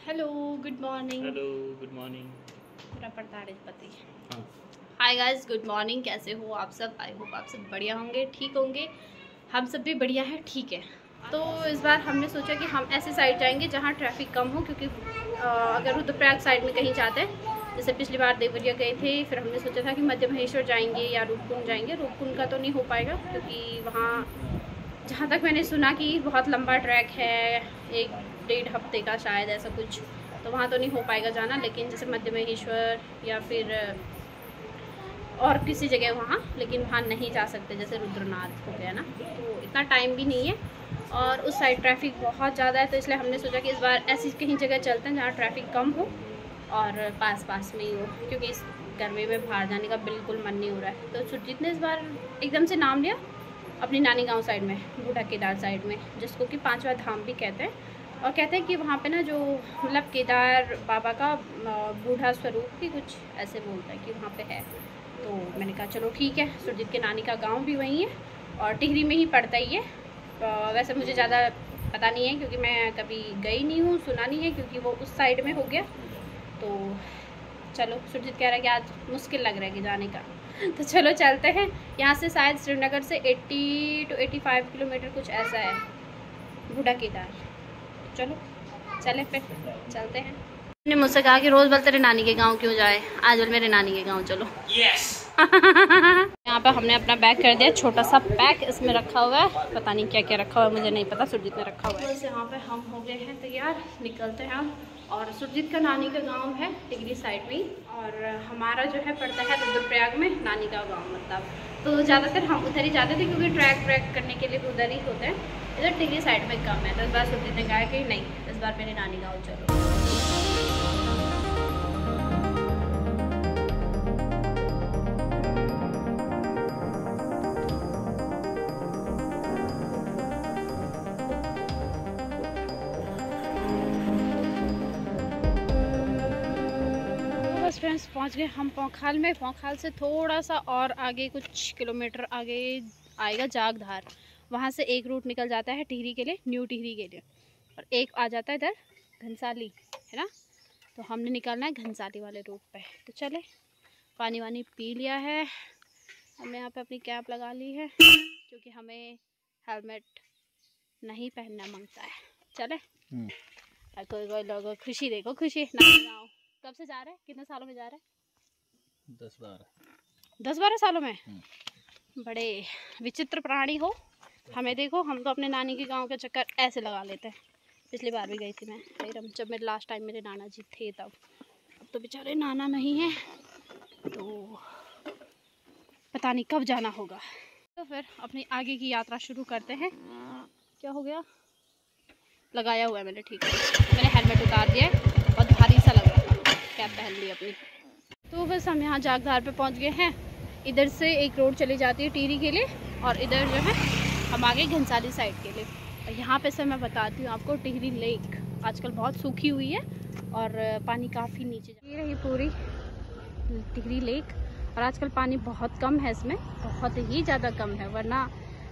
Hello good morning. Hello good morning. पूरा पड़ताड़ित पति। हाँ हाय गाइस, गुड मॉर्निंग। कैसे हो आप सब? आई होप आप सब बढ़िया होंगे, ठीक होंगे। हम सब भी बढ़िया है, ठीक है। तो इस बार हमने सोचा कि हम ऐसे साइड जाएंगे जहाँ ट्रैफिक कम हो, क्योंकि अगर रुद्रप्रयाग साइड में कहीं जाते हैं, जैसे पिछली बार देवरिया गए थे, फिर हमने सोचा था कि मध्य महेश्वर जाएंगे या रूपकुंड जाएंगे। रूपकुंड का तो नहीं हो पाएगा क्योंकि वहाँ जहाँ तक मैंने सुना कि बहुत लंबा ट्रैक है, 1-1.5 हफ्ते का शायद ऐसा कुछ, तो वहाँ तो नहीं हो पाएगा जाना। लेकिन जैसे मध्य महेश्वर या फिर और किसी जगह वहाँ, लेकिन वहाँ नहीं जा सकते, जैसे रुद्रनाथ हो गया ना, तो इतना टाइम भी नहीं है और उस साइड ट्रैफिक बहुत ज़्यादा है। तो इसलिए हमने सोचा कि इस बार ऐसी कहीं जगह चलते हैं जहाँ ट्रैफिक कम हो और पास पास में ही हो, क्योंकि इस गर्मी में बाहर जाने का बिल्कुल मन नहीं हो रहा है। तो सुरजीत ने इस बार एकदम से नाम लिया अपनी नानी गांव साइड में, बूढ़ा केदार साइड में, जिसको कि 5वां धाम भी कहते हैं। और कहते हैं कि वहाँ पे ना जो मतलब केदार बाबा का बूढ़ा स्वरूप ही कुछ ऐसे बोलता है कि वहाँ पे है। तो मैंने कहा चलो ठीक है, सुरजीत के नानी का गांव भी वहीं है और टिहरी में ही पड़ता ही है। वैसे मुझे ज़्यादा पता नहीं है क्योंकि मैं कभी गई नहीं हूँ, सुना नहीं है, क्योंकि वो उस साइड में हो गया। तो चलो, सुरजीत कह रहा है कि आज मुश्किल लग रहा है कि जाने का, तो चलो चलते हैं। यहाँ से शायद श्रीनगर से 80 to 85 किलोमीटर कुछ ऐसा है बूढ़ा केदार। चलो चले फिर चलते हैं। ने मुझसे कहा कि रोज बल तेरे नानी के गांव क्यों जाए, आज बल मेरे नानी के गांव चलो। यस। यहाँ पे हमने अपना बैग कर दिया, छोटा सा पैक इसमें रखा हुआ है, पता नहीं क्या क्या रखा हुआ है, मुझे नहीं पता, सुरजीत ने रखा हुआ है। बस यहाँ पे हम हो गए हैं तैयार, निकलते हैं हम। और सुरजीत का नानी का गांव है टिहरी साइड में, और हमारा जो है पड़ता है रुद्रप्रयाग में, नानी का गाँव मतलब। तो ज़्यादातर हम उधर ही जाते थे क्योंकि ट्रैक करने के लिए भी उधर ही होते हैं, इधर टिहरी साइड में कम है। तो इस बार सुरजीत ने कहा कि नहीं, इस बार मेरे नानी गाँव चलो। फ्रेंड्स पहुंच गए हम पोंखाल में। पोंखाल से थोड़ा सा और आगे, कुछ किलोमीटर आगे आएगा जागधार, वहां से एक रूट निकल जाता है टिहरी के लिए, न्यू टिहरी के लिए, और एक आ जाता है इधर घनसाली, है ना। तो हमने निकलना है घनसाली वाले रूट पे। तो चले, पानी वानी पी लिया है, हमने यहाँ पे अपनी कैप लगा ली है क्योंकि हमें हेलमेट नहीं पहनना मांगता है। चले। कोई कोई लोग खुशी, देखो खुशी, नानी कब से जा रहे हैं, कितने सालों में जा रहे हैं? 10-12 सालों में। बड़े विचित्र प्राणी हो। हमें देखो, हम तो अपने नानी के गांव का चक्कर ऐसे लगा लेते हैं। पिछली बार भी गई थी मैं, जब मेरे लास्ट टाइम मेरे नाना जी थे तब। अब तो बेचारे नाना नहीं है, तो पता नहीं कब जाना होगा। तो फिर अपनी आगे की यात्रा शुरू करते हैं। क्या हो गया? लगाया हुआ है मैंने, ठीक है। मैंने हेलमेट उतार दिया है, बहुत भारी सा लग रहा था, कैप पहन ली अपनी। तो बस हम यहाँ जागधार पे पहुँच गए हैं। इधर से एक रोड चली जाती है टिहरी के लिए, और इधर जो है हम आगे घनसाली साइड के लिए। और यहाँ पे से मैं बताती हूँ आपको, टिहरी लेक आजकल बहुत सूखी हुई है और पानी काफ़ी नीचे ये रही पूरी टिहरी लेक। और आजकल पानी बहुत कम है इसमें, बहुत ही ज़्यादा कम है, वरना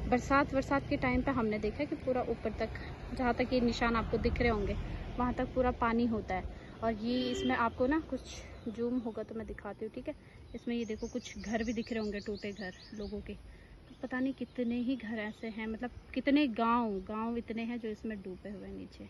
बरसात के टाइम पे हमने देखा कि पूरा ऊपर तक, जहाँ तक ये निशान आपको दिख रहे होंगे, वहाँ तक पूरा पानी होता है। और ये इसमें आपको ना कुछ जूम होगा तो मैं दिखाती हूँ, ठीक है। इसमें ये देखो कुछ घर भी दिख रहे होंगे, टूटे घर लोगों के। तो पता नहीं कितने ही घर ऐसे हैं, मतलब कितने गांव इतने हैं जो इसमें डूबे हुए हैं नीचे।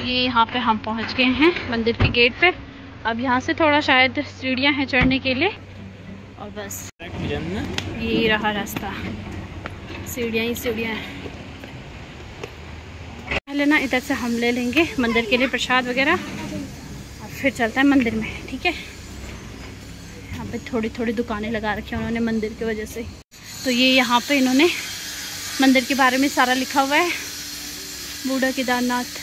ये यहाँ पे हम पहुँच गए हैं मंदिर के गेट पे। अब यहाँ से थोड़ा शायद सीढ़ियाँ हैं चढ़ने के लिए, और बस ये रहा रास्ता, सीढ़ियाँ ही सीढ़ियाँ हैं। पहले ना इधर से हम ले लेंगे मंदिर के लिए प्रसाद वगैरह और फिर चलता है मंदिर में, ठीक है। यहाँ पे थोड़ी थोड़ी दुकानें लगा रखी हैं उन्होंने मंदिर की वजह से। तो ये यहाँ पे इन्होंने मंदिर के बारे में सारा लिखा हुआ है, बूढ़ा केदारनाथ।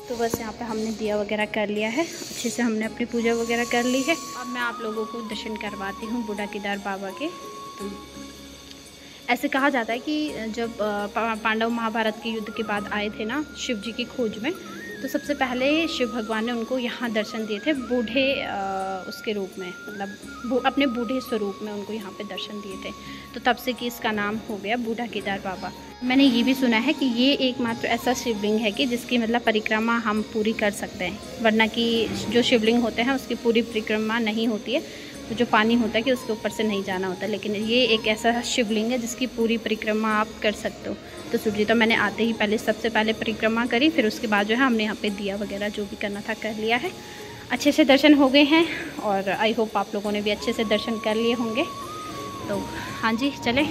तो बस यहाँ पे हमने दिया वगैरह कर लिया है, अच्छे से हमने अपनी पूजा वगैरह कर ली है। अब मैं आप लोगों को दर्शन करवाती हूँ बूढ़ा केदार बाबा के। तो ऐसे कहा जाता है कि जब पांडव महाभारत के युद्ध के बाद आए थे ना शिव जी की खोज में, तो सबसे पहले शिव भगवान ने उनको यहाँ दर्शन दिए थे बूढ़े उसके रूप में, मतलब अपने बूढ़े स्वरूप में उनको यहाँ पे दर्शन दिए थे। तो तब से कि इसका नाम हो गया बूढ़ा केदार बाबा। मैंने ये भी सुना है कि ये एकमात्र ऐसा शिवलिंग है कि जिसकी मतलब परिक्रमा हम पूरी कर सकते हैं, वरना कि जो शिवलिंग होते हैं उसकी पूरी परिक्रमा नहीं होती है, तो जो पानी होता है कि उसके ऊपर से नहीं जाना होता। लेकिन ये एक ऐसा शिवलिंग है जिसकी पूरी परिक्रमा आप कर सकते हो। तो सूर्य तो मैंने आते ही पहले सबसे पहले परिक्रमा करी, फिर उसके बाद जो है हमने यहाँ पे दिया वगैरह जो भी करना था कर लिया है। अच्छे से दर्शन हो गए हैं और आई होप आप लोगों ने भी अच्छे से दर्शन कर लिए होंगे। तो हाँ जी चले,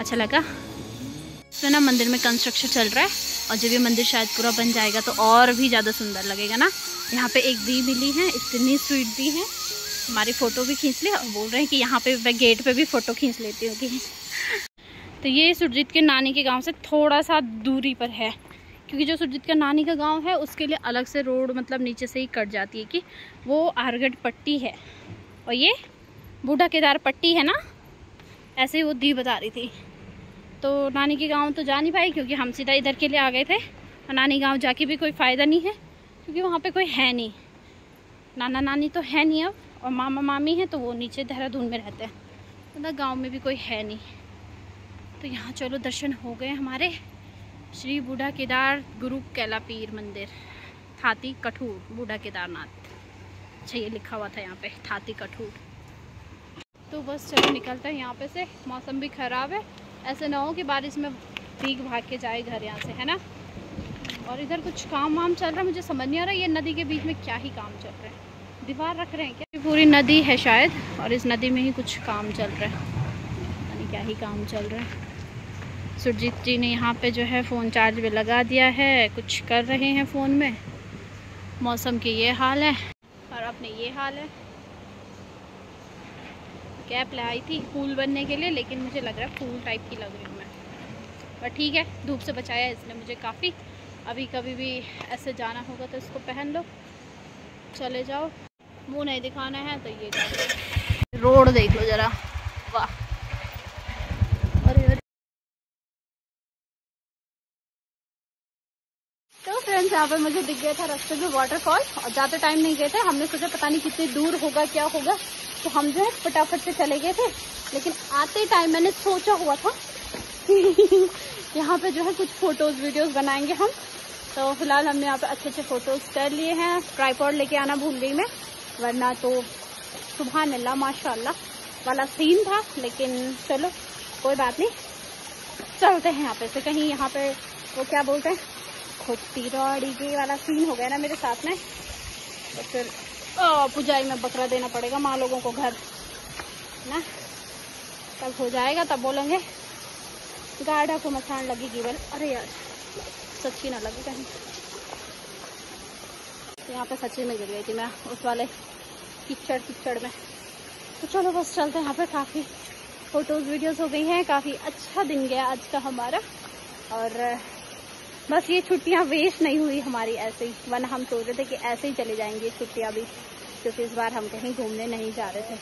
अच्छा लगा। इसमें ना मंदिर में कंस्ट्रक्शन चल रहा है और जब ये मंदिर शायद पूरा बन जाएगा तो और भी ज़्यादा सुंदर लगेगा ना। यहाँ पे एक दी मिली है, इतनी स्वीट दी है, हमारी फ़ोटो भी खींच ले और बोल रहे हैं कि यहाँ पे मैं गेट पे भी फ़ोटो खींच लेती हूँ कि तो ये सुरजीत के नानी के गांव से थोड़ा सा दूरी पर है, क्योंकि जो सुरजीत का नानी का गांव है उसके लिए अलग से रोड मतलब नीचे से ही कट जाती है कि वो आहरगढ़ पट्टी है और ये बूढ़ा केदार पट्टी है ना, ऐसे ही वो दी बता रही थी। तो नानी के गांव तो जा नहीं पाई क्योंकि हम सीधा इधर के लिए आ गए थे और नानी गांव जाके भी कोई फ़ायदा नहीं है क्योंकि वहाँ पे कोई है नहीं, नाना नानी तो है नहीं अब, और मामा मामी हैं तो वो नीचे देहरादून में रहते हैं, मतलब गाँव में भी कोई है नहीं। तो यहाँ चलो दर्शन हो गए हमारे श्री बूढ़ा केदार गुरु कैला पीर मंदिर, थाती कठूर बूढ़ा केदारनाथ। अच्छा ये लिखा हुआ था यहाँ पे थाती कठूर। तो बस चलो निकलते हैं यहाँ पे से, मौसम भी ख़राब है, ऐसे ना हो कि बारिश में भीग भाग के जाए घर यहाँ से, है ना। और इधर कुछ काम वाम चल रहा है, मुझे समझ नहीं आ रहा ये नदी के बीच में क्या ही काम चल रहा है, दीवार रख रहे हैं क्या? पूरी नदी है शायद और इस नदी में ही कुछ काम चल रहा है, यानी क्या ही काम चल रहा है। सुरजीत जी ने यहाँ पे जो है फ़ोन चार्ज पे लगा दिया है, कुछ कर रहे हैं फ़ोन में। मौसम के ये हाल है और अपने ये हाल है। कैप लाई थी फूल बनने के लिए, लेकिन मुझे लग रहा है फूल टाइप की लग रही हूँ मैं, पर ठीक है धूप से बचाया इसने मुझे काफ़ी। अभी कभी भी ऐसे जाना होगा तो इसको पहन लो, चले जाओ। मुँह नहीं दिखाना है तो ये रोड देख लो ज़रा, वाह। तो फ्रेंड्स यहाँ पर मुझे दिख गया था रास्ते में वाटरफॉल, और ज़्यादा टाइम नहीं गए थे, हमने सोचा पता नहीं कितनी दूर होगा क्या होगा, तो हम जो है फटाफट से चले गए थे। लेकिन आते टाइम मैंने सोचा हुआ था कि यहाँ पे जो है कुछ फ़ोटोज़ वीडियोज़ बनाएंगे हम। तो फिलहाल हमने यहाँ पे अच्छे अच्छे फ़ोटोज़ कर लिए हैं। ट्राईपॉड लेके आना भूल गई मैं, वरना तो सुभान अल्लाह माशाल्लाह वाला सीन था। लेकिन चलो कोई बात नहीं, चलते हैं यहाँ पे से कहीं, यहाँ पे वो क्या बोलते हैं खोती रॉडी वाला सीन हो गया ना मेरे साथ में, तो फिर पुजाई में बकरा देना पड़ेगा माँ लोगों को घर ना, तब हो जाएगा, तब बोलेंगे गाढ़ा को मसान लगेगी। बोले अरे यार सच्ची ना लगे कहीं। तो यहाँ पे सच्ची में गिर गई थी मैं उस वाले कीचड़ में। तो चलो बस चलते हैं यहाँ पे। काफ़ी फ़ोटोज़ वीडियोज़ हो गई हैं, काफ़ी अच्छा दिन गया आज का हमारा, और बस ये छुट्टियाँ वेस्ट नहीं हुई हमारी ऐसे ही, वरना हम सोच रहे थे कि ऐसे ही चले जाएंगे छुट्टियाँ भी, क्योंकि इस बार हम कहीं घूमने नहीं जा रहे थे।